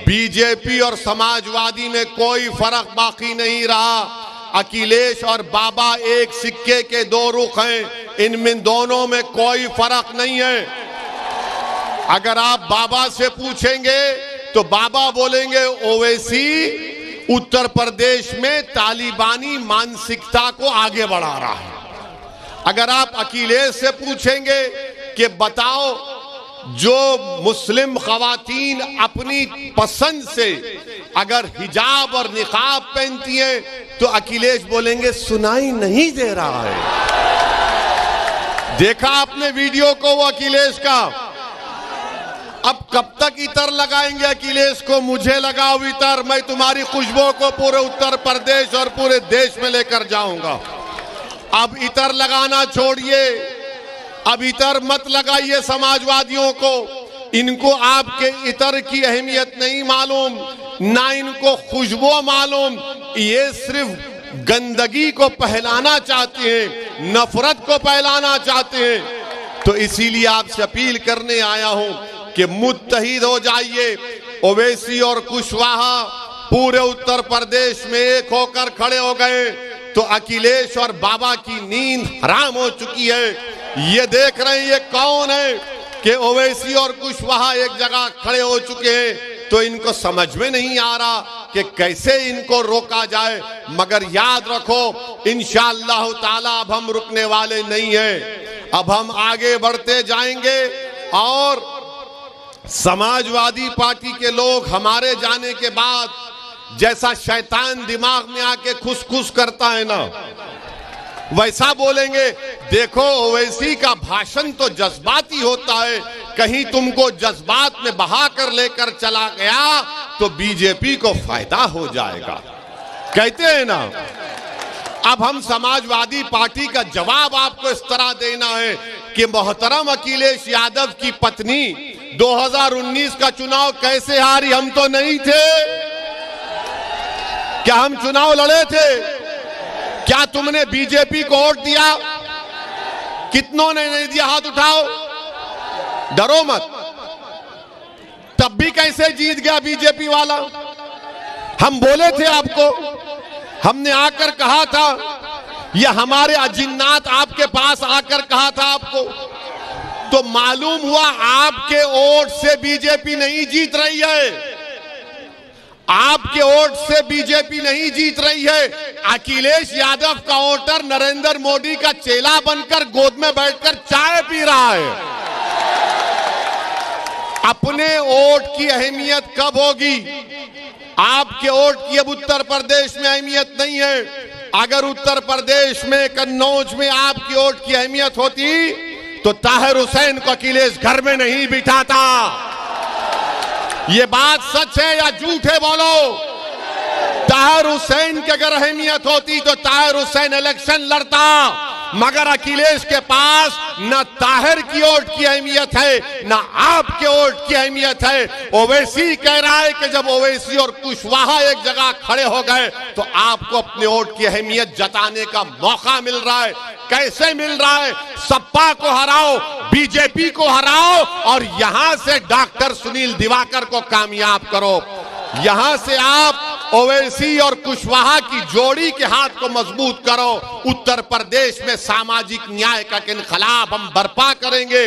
BJP और समाजवादी में कोई फर्क बाकी नहीं रहा। अखिलेश और बाबा एक सिक्के के दो रुख हैं, इनमें दोनों में कोई फर्क नहीं है। अगर आप बाबा से पूछेंगे तो बाबा बोलेंगे ओवैसी उत्तर प्रदेश में तालिबानी मानसिकता को आगे बढ़ा रहा है। अगर आप अखिलेश से पूछेंगे कि बताओ जो मुस्लिम खवातीन अपनी पसंद से अगर हिजाब और निकाब पहनती हैं तो अखिलेश बोलेंगे सुनाई नहीं दे रहा है। देखा आपने वीडियो को वो अखिलेश का। अब कब तक इतर लगाएंगे अखिलेश को? मुझे लगाओ इतर, मैं तुम्हारी खुशबू को पूरे उत्तर प्रदेश और पूरे देश में लेकर जाऊंगा। अब इतर लगाना छोड़िए, अब इतर मत लगाइए समाजवादियों को। इनको आपके इतर की अहमियत नहीं मालूम, ना इनको खुशबू मालूम। ये सिर्फ गंदगी को फैलाना चाहते हैं, नफरत को फैलाना चाहते हैं। तो इसीलिए आपसे अपील करने आया हूं कि मुत्तहिद हो जाइए। ओवैसी और कुशवाहा पूरे उत्तर प्रदेश में एक होकर खड़े हो गए तो अखिलेश और बाबा की नींद हराम हो चुकी है। ये देख रहे हैं ये कौन है कि ओवैसी और कुशवाहा एक जगह खड़े हो चुके हैं, तो इनको समझ में नहीं आ रहा कि कैसे इनको रोका जाए। मगर याद रखो, इंशाअल्लाह ताला अब हम रुकने वाले नहीं हैं। अब हम आगे बढ़ते जाएंगे और समाजवादी पार्टी के लोग हमारे जाने के बाद जैसा शैतान दिमाग में आके खुस करता है ना, वैसा बोलेंगे। देखो ओवैसी का भाषण तो जज्बाती होता है, कहीं तुमको जज्बात में बहा कर लेकर चला गया तो बीजेपी को फायदा हो जाएगा, कहते हैं ना। अब हम समाजवादी पार्टी का जवाब आपको इस तरह देना है कि मोहतरम अखिलेश यादव की पत्नी 2019 का चुनाव कैसे हारी? हम तो नहीं थे। क्या हम चुनाव लड़े थे? क्या तुमने बीजेपी को वोट दिया? कितनों ने नहीं दिया? हाथ उठाओ, डरो मत। तब भी कैसे जीत गया बीजेपी वाला? हम बोले थे आपको, हमने आकर कहा था, यह हमारे अजिन्नात आपके पास आकर कहा था आपको, तो मालूम हुआ आपके वोट से बीजेपी नहीं जीत रही है। आपके वोट से बीजेपी नहीं जीत रही है। अखिलेश यादव का वोटर नरेंद्र मोदी का चेला बनकर गोद में बैठकर चाय पी रहा है। अपने वोट की अहमियत कब होगी? आपके वोट की अब उत्तर प्रदेश में अहमियत नहीं है। अगर उत्तर प्रदेश में कन्नौज में आपकी वोट की अहमियत होती तो ताहिर हुसैन को अखिलेश घर में नहीं बिठाता। ये बात सच है या झूठ है? बोलो। ताहिर हुसैन की अगर अहमियत होती तो ताहिर हुसैन इलेक्शन लड़ता, मगर अखिलेश के पास न ताहिर की वोट की अहमियत है न आपके वोट की अहमियत है। ओवैसी कह रहा है कि जब ओवैसी और कुशवाहा एक जगह खड़े हो गए तो आपको अपने वोट की अहमियत जताने का मौका मिल रहा है। कैसे मिल रहा है? सपा को हराओ, बीजेपी को हराओ और यहां से डॉक्टर सुनील दिवाकर को कामयाब करो। यहां से आप ओवैसी और कुशवाहा की जोड़ी के हाथ को मजबूत करो। उत्तर प्रदेश में सामाजिक न्याय का इनकलाब हम बर्पा करेंगे।